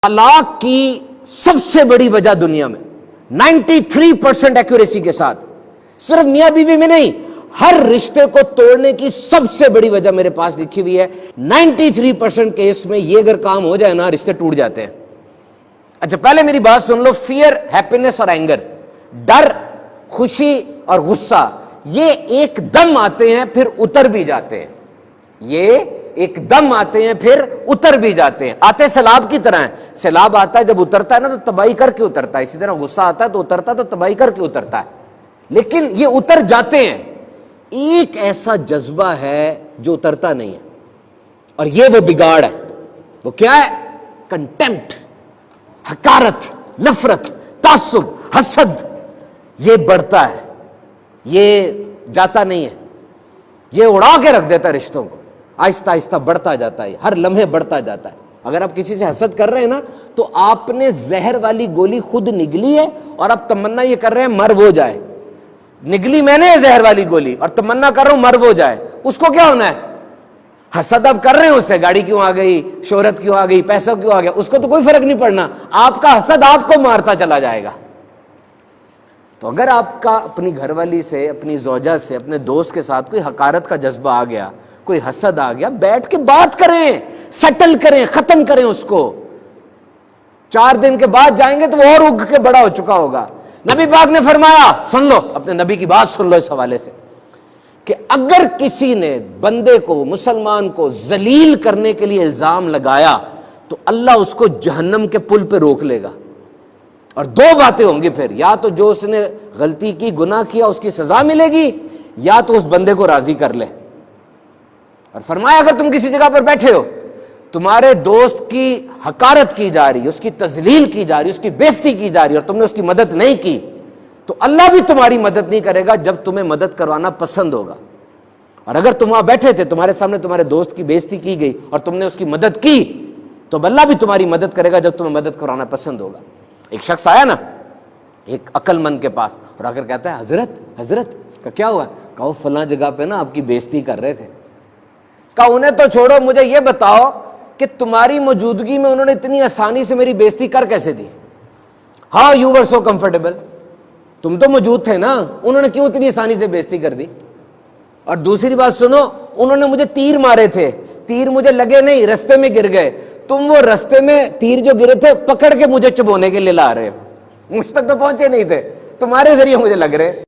طلاق کی سب سے بڑی وجہ دنیا میں 93% ایکوریسی کے ساتھ، صرف میاں بیوی میں نہیں، ہر رشتے کو توڑنے کی سب سے بڑی وجہ میرے پاس لکھی ہوئی ہے۔ 93% کیس میں یہ اگر کام ہو جائے نا، رشتے ٹوٹ جاتے ہیں۔ اچھا پہلے میری بات سن لو، فیئر، ہیپینس اور اینگر، ڈر، خوشی اور غصہ، یہ ایک دم آتے ہیں پھر اتر بھی جاتے ہیں۔ یہ ایک دم آتے ہیں پھر اتر بھی جاتے ہیں، آتے سیلاب کی طرح ہیں۔ سیلاب آتا ہے، جب اترتا ہے نا تو تباہی کر کے اترتا ہے، اسی طرح غصہ آتا ہے تو اترتا ہے تو تباہی کر کے اترتا ہے، لیکن یہ اتر جاتے ہیں۔ ایک ایسا جذبہ ہے جو اترتا نہیں ہے، اور یہ وہ بگاڑ ہے۔ وہ کیا ہے؟ کنٹمپٹ، حقارت، نفرت، تعصب، حسد۔ یہ بڑھتا ہے، یہ جاتا نہیں ہے، یہ اڑا کے رکھ دیتا ہے رشتوں کو، آہستہ آہستہ بڑھتا جاتا ہے، ہر لمحے بڑھتا جاتا ہے۔ اگر آپ کسی سے حسد کر رہے ہیں نا تو آپ نے زہر والی گولی خود نگلی ہے، اور اب تمنا یہ کر رہے ہیں مر وہ جائے۔ نگلی میں نے زہر والی گولی، اور تمنا کر رہا ہوں مر وہ جائے۔ اس کو کیا ہونا ہے؟ حسد اب کر رہے ہیں، اسے گاڑی کیوں آ گئی، شہرت کیوں آ گئی، پیسہ کیوں آ گیا، اس کو تو کوئی فرق نہیں پڑنا، آپ کا حسد آپ کو مارتا چلا جائے گا۔ تو اگر آپ کا اپنی گھر والی سے، اپنی زوجہ سے، اپنے دوست کے ساتھ کوئی حقارت کا جذبہ آ گیا، کوئی حسد آ گیا، بیٹھ کے بات کریں، سیٹل کریں، ختم کریں اس کو۔ 4 دن کے بعد جائیں گے تو وہ اور اگ کے بڑا ہو چکا ہوگا۔ نبی پاک نے فرمایا، سن لو، اپنے نبی کی بات سن لو اس حوالے سے، کہ اگر کسی نے بندے کو، مسلمان کو ذلیل کرنے کے لیے الزام لگایا تو اللہ اس کو جہنم کے پل پہ روک لے گا۔ اور 2 باتیں ہوں گی پھر، یا تو جو اس نے غلطی کی، گناہ کیا، اس کی سزا ملے گی، یا تو اس بندے کو راضی کر لے۔ اور فرمایا اگر تم کسی جگہ پر بیٹھے ہو، تمہارے دوست کی حقارت کی جا رہی، اس کی تذلیل کی جا رہی، اس کی بےزتی کی جا رہی، اور تم نے اس کی مدد نہیں کی، تو اللہ بھی تمہاری مدد نہیں کرے گا جب تمہیں مدد کروانا پسند ہوگا۔ اور اگر تم وہاں بیٹھے تھے، تمہارے سامنے تمہارے دوست کی بےزتی کی گئی اور تم نے اس کی مدد کی، تو اللہ بھی تمہاری مدد کرے گا جب تمہیں مدد کروانا پسند ہوگا۔ ایک شخص آیا نا ایک عقل مند کے پاس، اور آ کر کہتا ہے، حضرت کا کیا ہوا؟ کہا وہ فلاں جگہ پہ نا آپ کی بےزتی کر رہے تھے۔ کہا انہیں تو چھوڑو، مجھے یہ بتاؤ کہ تمہاری موجودگی میں انہوں نے اتنی آسانی سے میری بےزتی کر کیسے دی؟ How you were so comfortable, تم تو موجود تھے نا، انہوں نے کیوں اتنی آسانی سے بےزتی کر دی؟ اور دوسری بات سنو، انہوں نے مجھے تیر مارے تھے، تیر مجھے لگے نہیں، رستے میں گر گئے، تم وہ رستے میں تیر جو گرے تھے پکڑ کے مجھے چبونے کے لیے لا رہے ہو، مجھ تک تو پہنچے نہیں تھے، تمہارے ذریعے مجھے لگ رہے۔